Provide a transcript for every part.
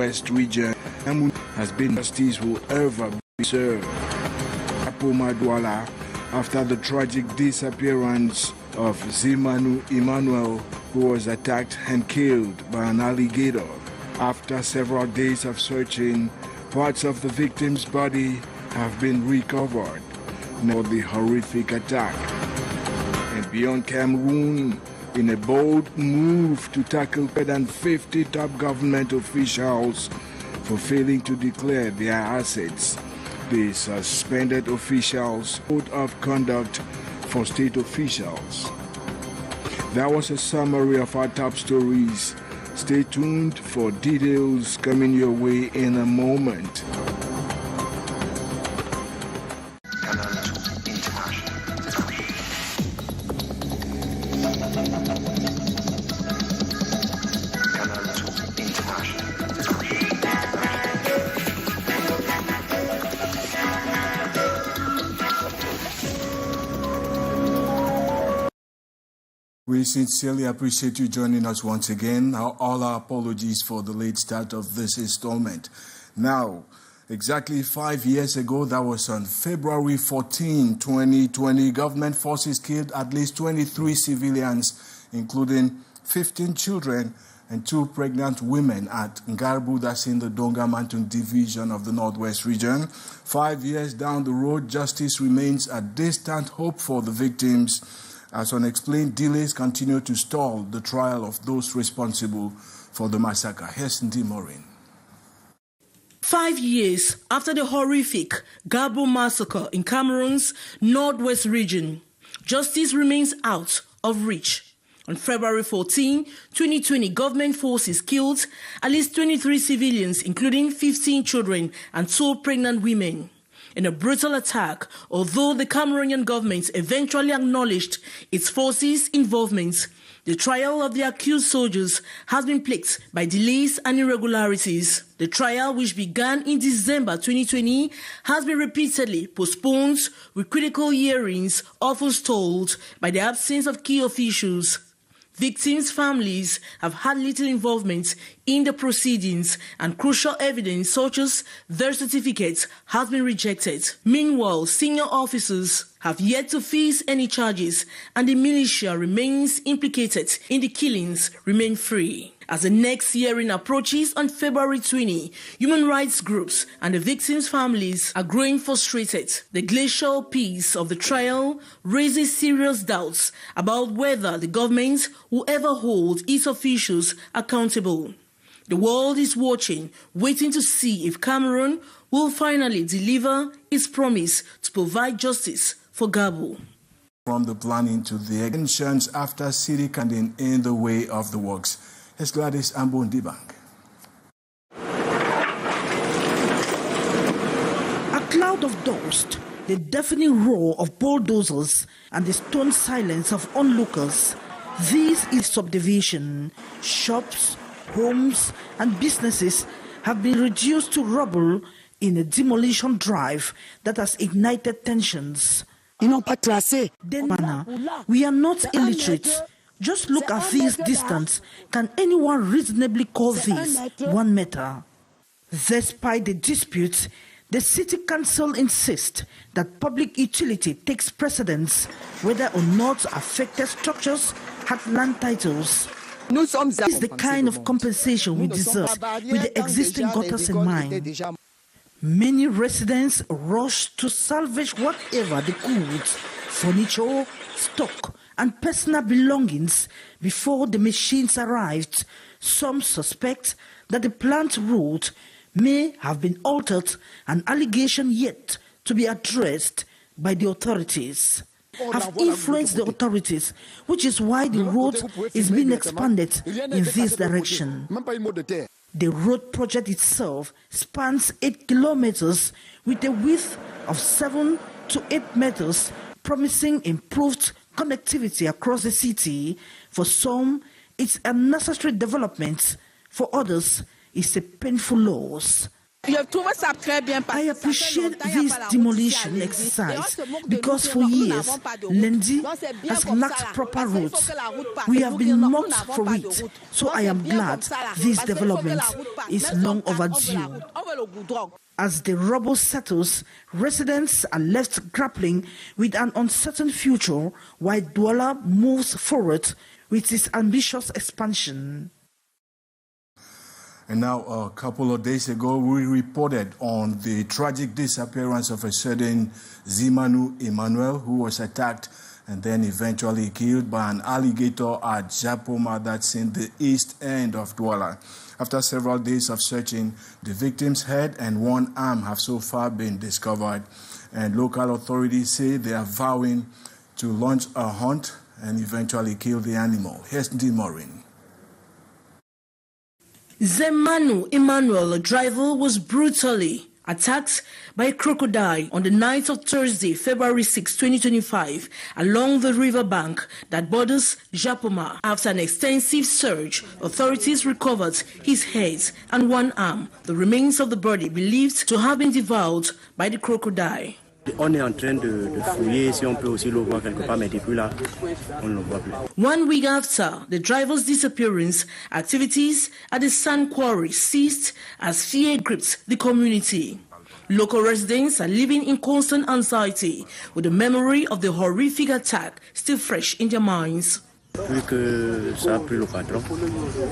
Northwest region has been justice will ever be served. Douala, after the tragic disappearance of Zimanu Emmanuel, who was attacked and killed by an alligator. After several days of searching, parts of the victim's body have been recovered for the horrific attack. And beyond Cameroon, in a bold move to tackle more than 50 top government officials for failing to declare their assets, the suspended officials' code of conduct for state officials. That was a summary of our top stories. Stay tuned for details coming your way in a moment. We sincerely appreciate you joining us once again. All our apologies for the late start of this installment. Now, exactly 5 years ago, that was on February 14, 2020, government forces killed at least 23 civilians, including 15 children and 2 pregnant women at Ngarbuh, that's in the Donga Mountain division of the Northwest region. 5 years down the road, justice remains a distant hope for the victims, as unexplained delays continue to stall the trial of those responsible for the massacre. Here's Ndi Morin. 5 years after the horrific Ngarbuh massacre in Cameroon's Northwest region, justice remains out of reach. On February 14, 2020, government forces killed at least 23 civilians, including 15 children and 2 pregnant women, in a brutal attack, although the Cameroonian government eventually acknowledged its forces' involvement. The trial of the accused soldiers has been plagued by delays and irregularities. The trial, which began in December 2020, has been repeatedly postponed, with critical hearings often stalled by the absence of key officials. Victims' families have had little involvement in the proceedings, and crucial evidence such as their certificates has been rejected. Meanwhile, senior officers have yet to face any charges, and the militia remains implicated in the killings remain free. As the next hearing approaches on February 20, human rights groups and the victims' families are growing frustrated. The glacial pace of the trial raises serious doubts about whether the government will ever hold its officials accountable. The world is watching, waiting to see if Cameroon will finally deliver its promise to provide justice for Ngarbuh. From the planning to the extensions after city canning in the way of the works. Here's Gladys Ambondibang. A cloud of dust, the deafening roar of bulldozers, and the stone silence of onlookers. This is subdivision. Shops, homes, and businesses have been reduced to rubble in a demolition drive that has ignited tensions. We are not illiterate. Just look at this distance. Can anyone reasonably call this 1 meter? Despite the disputes, the city council insists that public utility takes precedence whether or not affected structures have land titles. This is the kind of compensation we deserve with the existing gutters in mind. Many residents rush to salvage whatever they could, furniture, stock, and personal belongings before the machines arrived. Some suspect that the plant route may have been altered, an allegation yet to be addressed by the authorities. Have influenced the authorities, which is why the road is being expanded in this direction. The road project itself spans 8 kilometers with a width of 7 to 8 meters, promising improved connectivity across the city. For some, it's a necessary development. For others, it's a painful loss. I appreciate this demolition exercise because for years, Lendi has lacked proper roads. We have been mocked for it, so I am glad this development is long overdue. As the rubble settles, residents are left grappling with an uncertain future while Douala moves forward with its ambitious expansion. And now, a couple of days ago, we reported on the tragic disappearance of a certain Zimanu Emmanuel, who was attacked and then eventually killed by an alligator at Japoma, that's in the east end of Douala. After several days of searching, the victim's head and one arm have so far been discovered, and local authorities say they are vowing to launch a hunt and eventually kill the animal. Here's Demolition. Zimanu Emmanuel, a driver, was brutally attacked by a crocodile on the night of Thursday, February 6, 2025, along the riverbank that borders Japoma. After an extensive search, authorities recovered his head and one arm, the remains of the body believed to have been devoured by the crocodile. On est en train de fouiller si on peut aussi le voir quelque part, mais depuis là, on ne le voit plus. 1 week after the driver's disappearance, activities at the sand quarry ceased as fear gripped the community. Local residents are living in constant anxiety with the memory of the horrific attack still fresh in their minds. Vu que ça a pris le patron,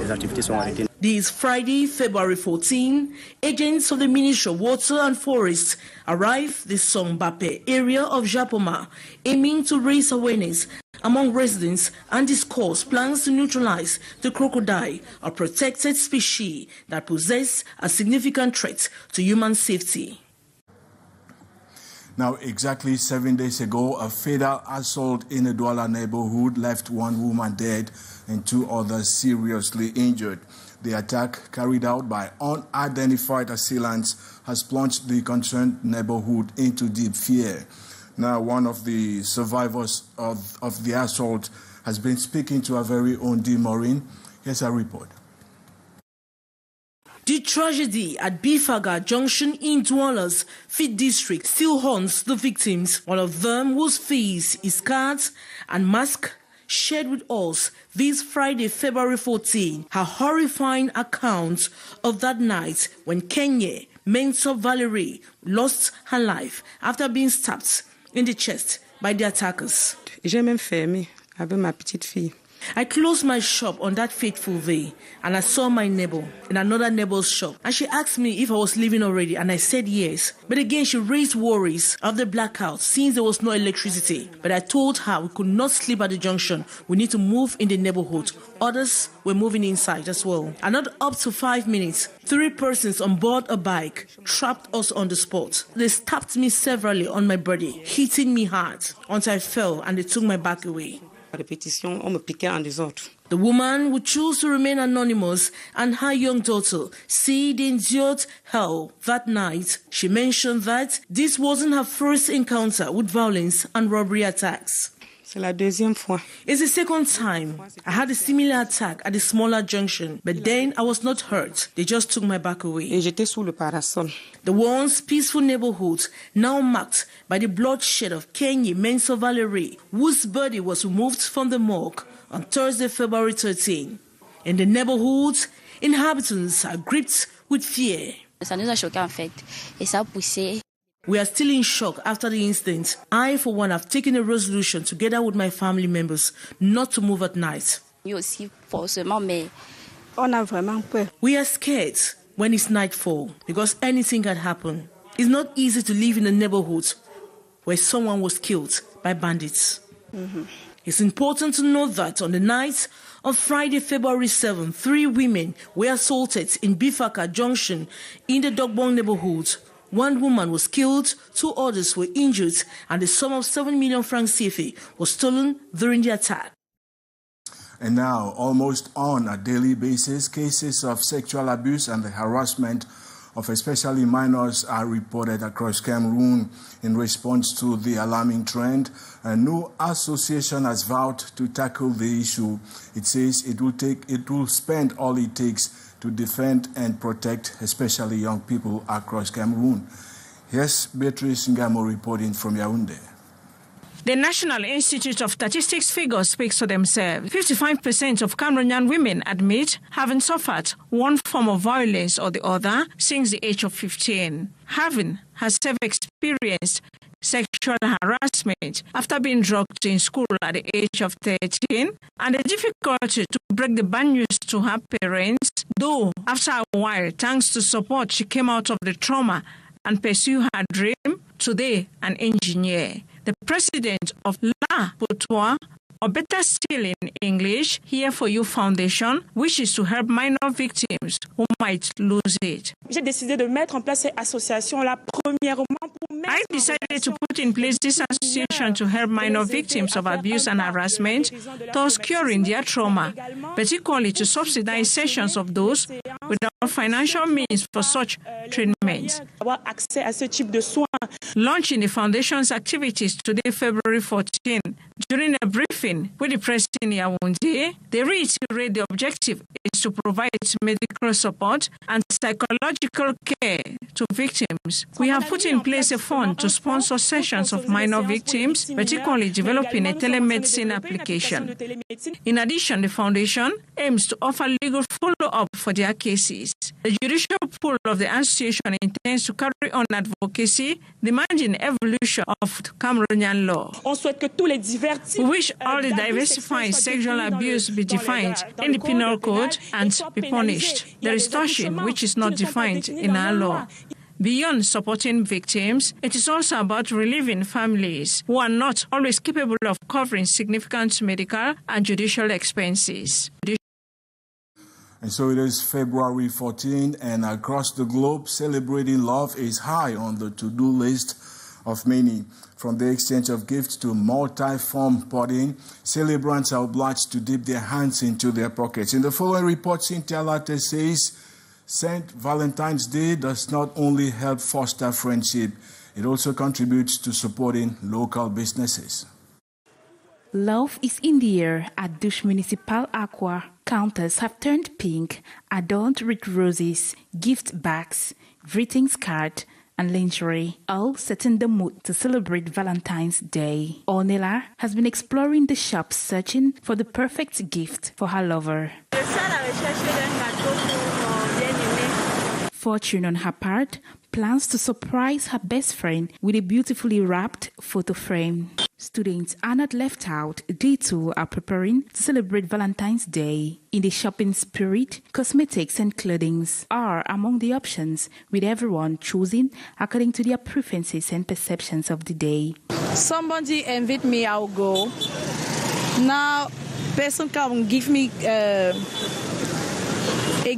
les activités sont arrêtées. This Friday, February 14, agents of the Ministry of Water and Forests arrived the Songbape area of Japoma, aiming to raise awareness among residents and discuss plans to neutralize the crocodile, a protected species that poses a significant threat to human safety. Now, exactly 7 days ago, a fatal assault in a Douala neighborhood left one woman dead and two others seriously injured. The attack, carried out by unidentified assailants, has plunged the concerned neighborhood into deep fear. Now, one of the survivors of the assault has been speaking to our very own Demolition. Here's a report. The tragedy at Bifaga Junction in Douala's Fit District still haunts the victims, one of them whose face is scarred and mask shared with us this Friday, February 14, her horrifying account of that night when Kenya Mentor Valerie lost her life after being stabbed in the chest by the attackers. J'ai même fermé avec ma petite fille. I closed my shop on that fateful day, and I saw my neighbor in another neighbor's shop, and she asked me if I was leaving already, and I said yes. But again, she raised worries of the blackout since there was no electricity. But I told her we could not sleep at the junction. We need to move in the neighborhood. Others were moving inside as well. And not up to 5 minutes, 3 persons on board a bike trapped us on the spot. They stabbed me severally on my body, hitting me hard until I fell, and they took my back away. Répétition, on me piquait en désordre. The woman who chose to remain anonymous and her young daughter say they endured hell that night. She mentioned that this wasn't her first encounter with violence and robbery attacks. C'est la deuxième fois. It's the second time. I had a similar attack at a smaller junction, but then I was not hurt. They just took my back away. Et j'étais sous le parasol. The once peaceful neighborhood, now marked by the bloodshed of Kenya Mentor Valerie, whose body was removed from the morgue on Thursday, February 13. In the neighborhood, inhabitants are gripped with fear. Ça nous a choqués en fait, et ça a poussé. We are still in shock after the incident. I, for one, have taken a resolution together with my family members not to move at night. Nous aussi, forcément, mais On a vraiment peur. We are scared when it's nightfall because anything can happen. It's not easy to live in a neighborhood where someone was killed by bandits. It's important to note that on the night of Friday, February 7, 3 women were assaulted in Bifaka Junction in the Dogbong neighborhood. 1 woman was killed, 2 others were injured, and the sum of 7 million francs CFA was stolen during the attack. And now, almost on a daily basis, cases of sexual abuse and the harassment of especially minors are reported across Cameroon. In response to the alarming trend, a new association has vowed to tackle the issue. It says it will spend all it takes to defend and protect, especially young people across Cameroon. Here's Beatrice Ngarbuh reporting from Yaoundé. The National Institute of Statistics figures speaks for themselves. 55% of Cameroonian women admit having suffered one form of violence or the other since the age of 15. Having herself experienced sexual harassment after being drugged in school at the age of 13, and the difficulty to break the bad news to her parents, though after a while, thanks to support, she came out of the trauma and pursued her dream, today an engineer. The president of La Potois, or better still in English, Here For You Foundation, wishes to help minor victims who might lose it. J'ai décidé de mettre en place cette association-là premièrement pour mettre I decided to put in place this association to help minor victims of abuse and harassment, thus curing their trauma, particularly to subsidize sessions of those without financial means for such treatments. avoir accès à ce type de soins. Launching the foundation's activities today, February 14, during a briefing with the press in Yaoundé, they reiterate the objective is to provide medical support and psychological care to victims. We have put in place a fund to sponsor sessions of minor victims, particularly developing a telemedicine application. In addition, the foundation aims to offer legal follow-up for their cases. The judicial pool of the association intends to carry on advocacy, demanding evolution of Cameroonian law. We wish all the diversified sexual abuse be defined in the penal code and be punished. The extortion, which is not defined in our law. Beyond supporting victims, it is also about relieving families who are not always capable of covering significant medical and judicial expenses. And so it is February 14, and across the globe, celebrating love is high on the to-do list of many. From the exchange of gifts to multi-form potting, celebrants are obliged to dip their hands into their pockets. In the following report, Cynthia Latte says, St. Valentine's Day does not only help foster friendship, it also contributes to supporting local businesses. Love is in the air at Douche Municipal Aqua. Counters have turned pink, adorned with roses, gift bags, greetings cards, and lingerie, all setting the mood to celebrate Valentine's Day. Ornella has been exploring the shops searching for the perfect gift for her lover. Fortune, on her part, plans to surprise her best friend with a beautifully wrapped photo frame. Students are not left out. They too are preparing to celebrate Valentine's Day. In the shopping spirit, cosmetics and clothing are among the options, with everyone choosing according to their preferences and perceptions of the day. Somebody invite me, I'll go. Now, person can give me a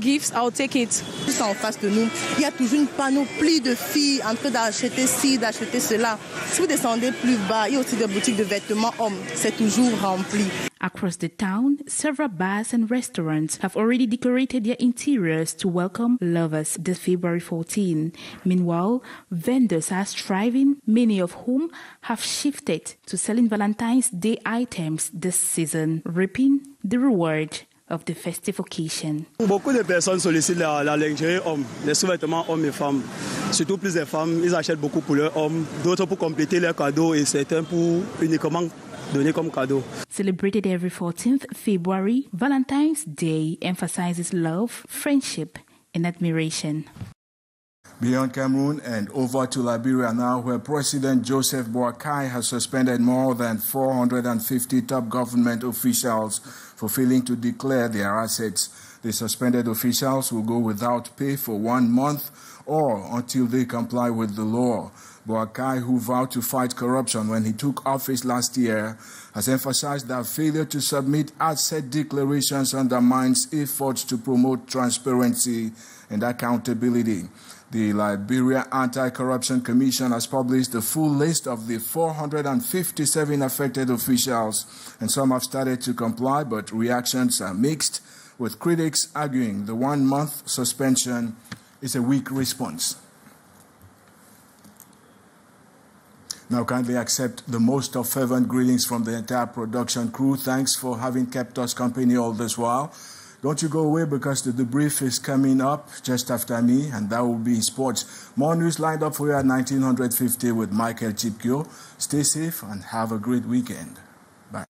gift, I'll take it. En face de nous, il y a toujours une panoplie de filles en train d'acheter ci, d'acheter cela. Si vous descendez plus bas, il y a aussi des boutiques de vêtements hommes. C'est toujours rempli. Across the town, several bars and restaurants have already decorated their interiors to welcome lovers this February 14. Meanwhile, vendors are striving, many of whom have shifted to selling Valentine's Day items this season, reaping the reward of the festive occasion. Beaucoup de personnes sollicitent la lingerie homme, les sous-vêtements hommes et femmes. Surtout plus de femmes, ils achètent beaucoup pour leurs hommes, d'autres pour compléter leurs cadeaux et certains pour uniquement donner comme cadeau. Celebrated every 14th February, Valentine's Day emphasizes love, friendship, and admiration. Beyond Cameroon and over to Liberia now, where President Joseph Boakai has suspended more than 450 top government officials for failing to declare their assets. The suspended officials will go without pay for 1 month or until they comply with the law. Boakai, who vowed to fight corruption when he took office last year, has emphasized that failure to submit asset declarations undermines efforts to promote transparency and accountability. The Liberia Anti-Corruption Commission has published the full list of the 457 affected officials, and some have started to comply, but reactions are mixed, with critics arguing the 1 month suspension is a weak response. Now kindly accept the most of fervent greetings from the entire production crew. Thanks for having kept us company all this while. Don't you go away because the debrief is coming up just after me, and that will be in sports. More news lined up for you at 1950 with Michael Chipkyo. Stay safe and have a great weekend. Bye.